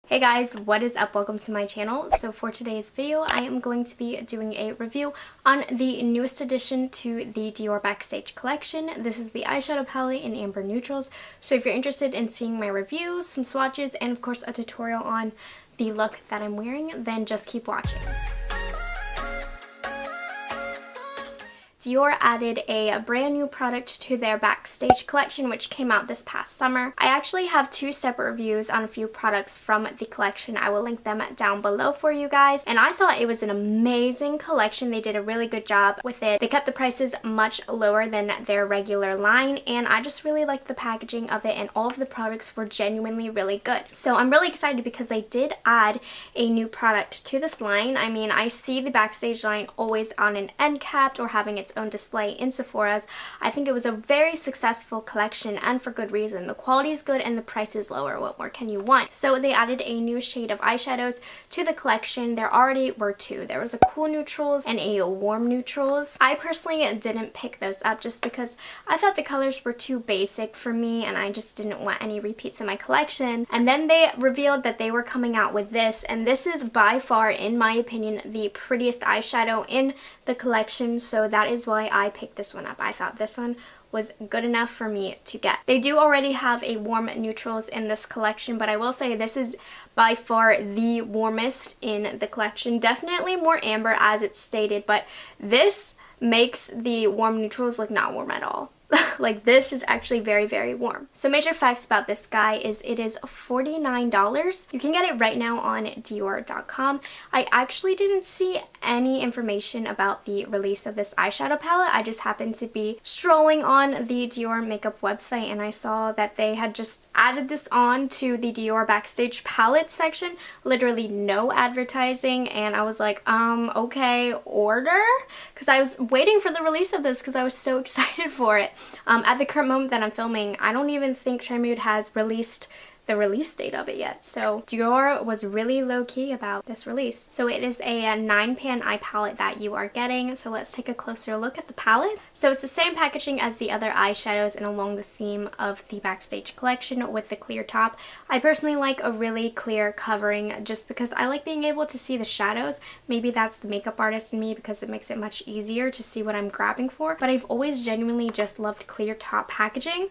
Hey guys, what is up? Welcome to my channel. So for today's video, I am going to be doing a review on the newest addition to the Dior Backstage collection. This is the eyeshadow palette in amber neutrals. So if you're interested in seeing my reviews, some swatches, and of course a tutorial on the look that I'm wearing, then just keep watching. Dior added a brand new product to their Backstage collection, which came out this past summer. I actually have two separate reviews on a few products from the collection. I will link them down below for you guys. And I thought it was an amazing collection. They did a really good job with it. They kept the prices much lower than their regular line, and I just really liked the packaging of it, and all of the products were genuinely really good. So I'm really excited because they did add a new product to this line. I mean, I see the Backstage line always on an end capped or having its own display in Sephora's. I think it was a very successful collection, and for good reason. The quality is good and the price is lower. What more can you want? So they added a new shade of eyeshadows to the collection. There already were two. There was a cool neutrals and a warm neutrals. I personally didn't pick those up just because I thought the colors were too basic for me and I just didn't want any repeats in my collection. And then they revealed that they were coming out with this, and this is by far, in my opinion, the prettiest eyeshadow in the collection, so that is why I picked this one up. I thought this one was good enough for me to get. They do already have a warm neutrals in this collection, but I will say this is by far the warmest in the collection. Definitely more amber as it's stated, but this makes the warm neutrals look not warm at all. Like, this is actually very, very warm. So major facts about this guy is it is $49. You can get it right now on Dior.com. I actually didn't see any information about the release of this eyeshadow palette. I just happened to be strolling on the Dior makeup website and I saw that they had just added this on to the Dior Backstage palette section. Literally no advertising, and I was like, okay, order? Because I was waiting for the release of this because I was so excited for it. At the current moment that I'm filming, I don't even think Trendmood has released the release date of it yet. So Dior was really low-key about this release. So it is a 9-pan eye palette that you are getting. So let's take a closer look at the palette. So it's the same packaging as the other eyeshadows and along the theme of the Backstage collection with the clear top. I personally like a really clear covering just because I like being able to see the shadows. Maybe that's the makeup artist in me because it makes it much easier to see what I'm grabbing for. But I've always genuinely just loved clear top packaging.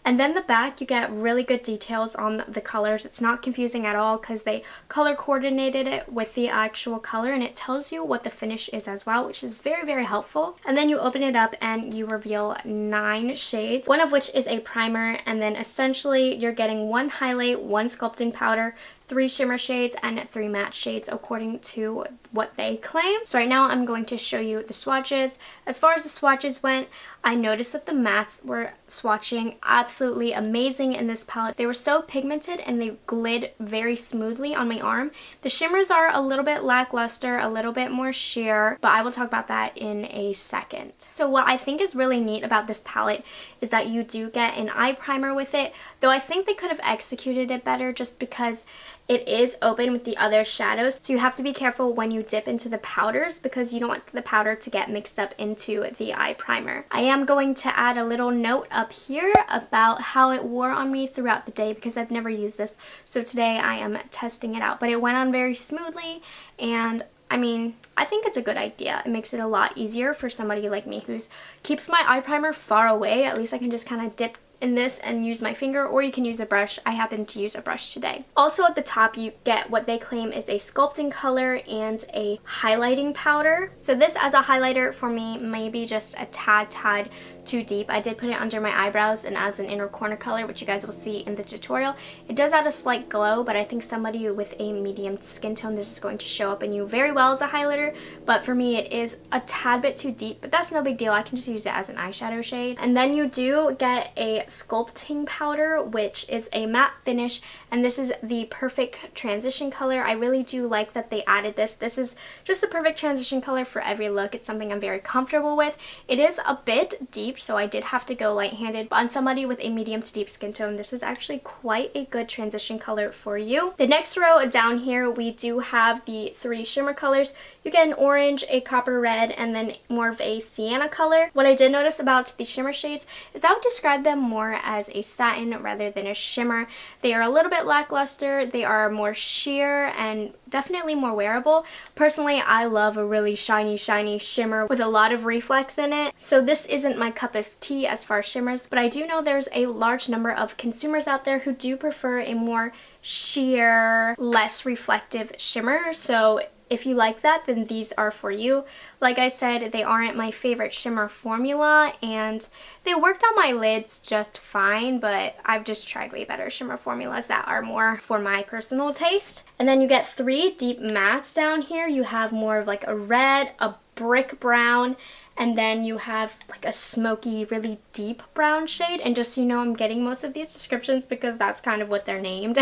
And then the back, you get really good details on the colors. It's not confusing at all because they color coordinated it with the actual color, and it tells you what the finish is as well, which is very, very helpful. And then you open it up and you reveal 9 shades, one of which is a primer, and then essentially you're getting 1 highlight, 1 sculpting powder, 3 shimmer shades, and 3 matte shades according to what they claim. So right now I'm going to show you the swatches. As far as the swatches went, I noticed that the mattes were swatching absolutely amazing in this palette. They were so pigmented and they glid very smoothly on my arm. The shimmers are a little bit lackluster, a little bit more sheer, but I will talk about that in a second. So what I think is really neat about this palette is that you do get an eye primer with it, though I think they could have executed it better just because it is open with the other shadows, so you have to be careful when you dip into the powders because you don't want the powder to get mixed up into the eye primer. I am going to add a little note up here about how it wore on me throughout the day because I've never used this, so today I am testing it out. But it went on very smoothly, and I mean, I think it's a good idea. It makes it a lot easier for somebody like me who keeps my eye primer far away. At least I can just kind of dip in this and use my finger, or you can use a brush. I happen to use a brush today. Also at the top you get what they claim is a sculpting color and a highlighting powder. So this as a highlighter for me may be just a tad too deep. I did put it under my eyebrows and as an inner corner color, which you guys will see in the tutorial. It does add a slight glow, but I think somebody with a medium skin tone, this is going to show up in you very well as a highlighter, but for me it is a tad bit too deep, but that's no big deal. I can just use it as an eyeshadow shade. And then you do get a sculpting powder, which is a matte finish, and this is the perfect transition color. I really do like that they added this. This is just the perfect transition color for every look. It's something I'm very comfortable with. It is a bit deep, so I did have to go light-handed, but on somebody with a medium to deep skin tone, this is actually quite a good transition color for you. The next row down here, we do have the 3 shimmer colors. You get an orange, a copper red, and then more of a sienna color. What I did notice about the shimmer shades is I would describe them more more as a satin rather than a shimmer. They are a little bit lackluster. They are more sheer and definitely more wearable. Personally, I love a really shiny shimmer with a lot of reflex in it. So this isn't my cup of tea as far as shimmers, but I do know there's a large number of consumers out there who do prefer a more sheer, less reflective shimmer. So if you like that, then these are for you. Like I said, they aren't my favorite shimmer formula, and they worked on my lids just fine, but I've just tried way better shimmer formulas that are more for my personal taste. And then you get 3 deep mattes down here. You have more of like a red, a brick brown, and then you have like a smoky, really deep brown shade. And just so you know, I'm getting most of these descriptions because that's kind of what they're named.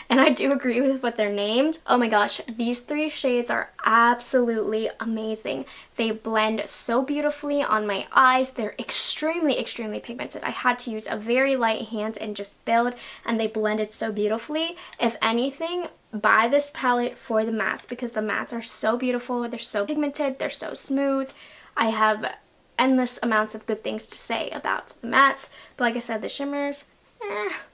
And I do agree with what they're named. Oh my gosh, these 3 shades are absolutely amazing. They blend so beautifully on my eyes. They're extremely pigmented. I had to use a very light hand and just build, and they blended so beautifully. If anything, buy this palette for the mattes because the mattes are so beautiful. They're so pigmented. They're so smooth. I have endless amounts of good things to say about the mattes, but like I said, the shimmers,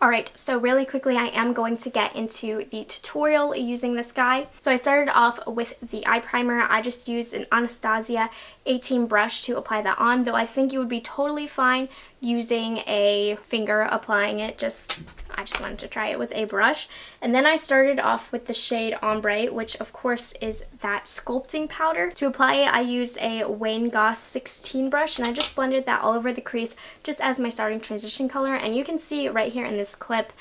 Alright, so really quickly I am going to get into the tutorial using this guy. So I started off with the eye primer. I just used an Anastasia 18 brush to apply that on, though I think you would be totally fine using a finger applying it. I just wanted to try it with a brush. And then I started off with the shade Ombre, which of course is that sculpting powder. To apply it, I used a Wayne Goss 16 brush, and I just blended that all over the crease just as my starting transition color. And you can see right here in this clip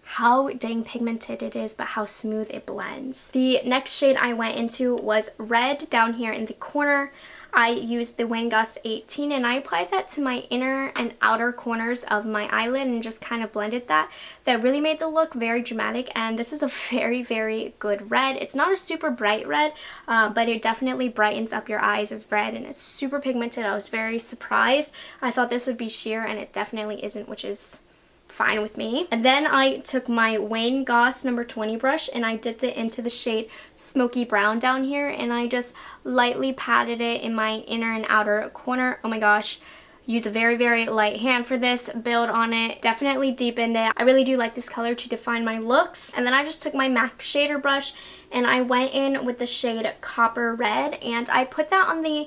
how dang pigmented it is, but how smooth it blends. The next shade I went into was red down here in the corner. I used the Wayne Goss 18 and I applied that to my inner and outer corners of my eyelid and just kind of blended that. That really made the look very dramatic, and this is a very good red. It's not a super bright red, but it definitely brightens up your eyes as red, and it's super pigmented. I was very surprised. I thought this would be sheer, and it definitely isn't, which is fine with me. And then I took my Wayne Goss number 20 brush and I dipped it into the shade Smoky Brown down here, and I just lightly patted it in my inner and outer corner. Oh my gosh. Use a very light hand for this, build on it, definitely deepened it. I really do like this color to define my looks. And then I just took my MAC shader brush and I went in with the shade Copper Red, and I put that on the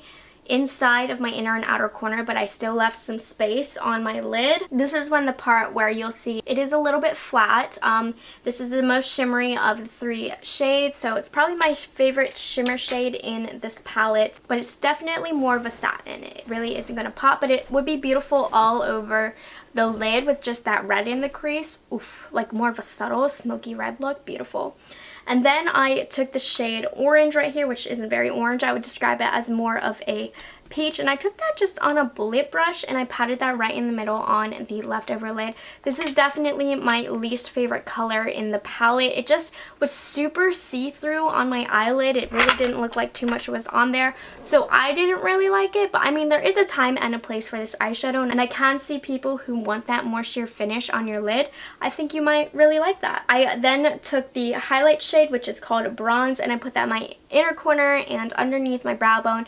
inside of my inner and outer corner, but I still left some space on my lid. This is when the part where you'll see it is a little bit flat. This is the most shimmery of the 3 shades, so it's probably my favorite shimmer shade in this palette, but it's definitely more of a satin. It really isn't going to pop, but it would be beautiful all over the lid with just that red in the crease. Oof, like more of a subtle smoky red look. Beautiful. And then I took the shade Orange right here, which isn't very orange. I would describe it as more of a peach, and I took that just on a bullet brush and I patted that right in the middle on the leftover lid. This is definitely my least favorite color in the palette. It just was super see-through on my eyelid. It really didn't look like too much was on there, so I didn't really like it. But I mean, there is a time and a place for this eyeshadow, and I can see people who want that more sheer finish on your lid. I think you might really like that. I then took the highlight shade, which is called Bronze, and I put that in my inner corner and underneath my brow bone.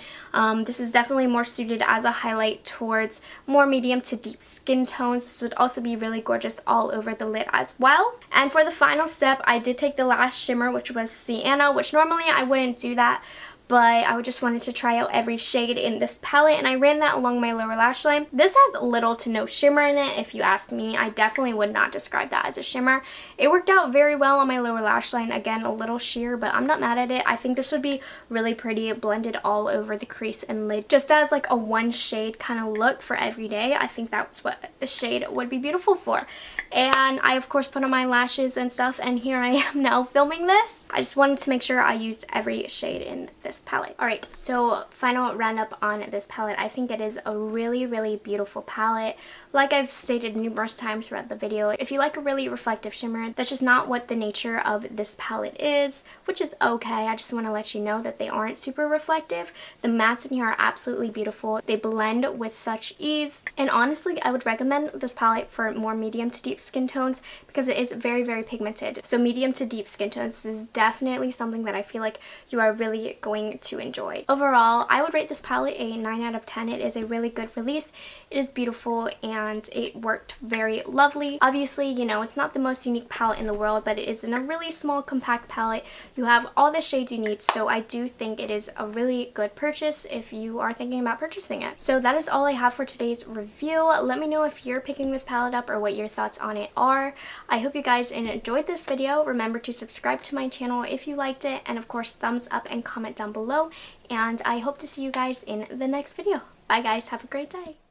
This is definitely more suited as a highlight towards more medium to deep skin tones. This would also be really gorgeous all over the lid as well. And for the final step, I did take the last shimmer, which was Sienna, which normally I wouldn't do that, but I just wanted to try out every shade in this palette, and I ran that along my lower lash line. This has little to no shimmer in it, if you ask me. I definitely would not describe that as a shimmer. It worked out very well on my lower lash line. Again, a little sheer, but I'm not mad at it. I think this would be really pretty blended all over the crease and lid, just as like a one shade kind of look for every day. I think that's what the shade would be beautiful for. And I of course put on my lashes and stuff, and here I am now filming this. I just wanted to make sure I used every shade in this palette. Alright, so final roundup on this palette. I think it is a really beautiful palette. Like I've stated numerous times throughout the video, if you like a really reflective shimmer, that's just not what the nature of this palette is, which is okay. I just want to let you know that they aren't super reflective. The mattes in here are absolutely beautiful. They blend with such ease, and honestly I would recommend this palette for more medium to deep skin tones because it is very pigmented. So medium to deep skin tones, this is definitely something that I feel like you are really going something to enjoy. Overall, I would rate this palette a 9 out of 10. It is a really good release. It is beautiful and it worked very lovely. Obviously, you know, it's not the most unique palette in the world, but it is in a really small compact palette. You have all the shades you need, so I do think it is a really good purchase if you are thinking about purchasing it. So that is all I have for today's review. Let me know if you're picking this palette up or what your thoughts on it are. I hope you guys enjoyed this video. Remember to subscribe to my channel if you liked it, and of course thumbs up and comment down below, and I hope to see you guys in the next video. Bye guys, have a great day.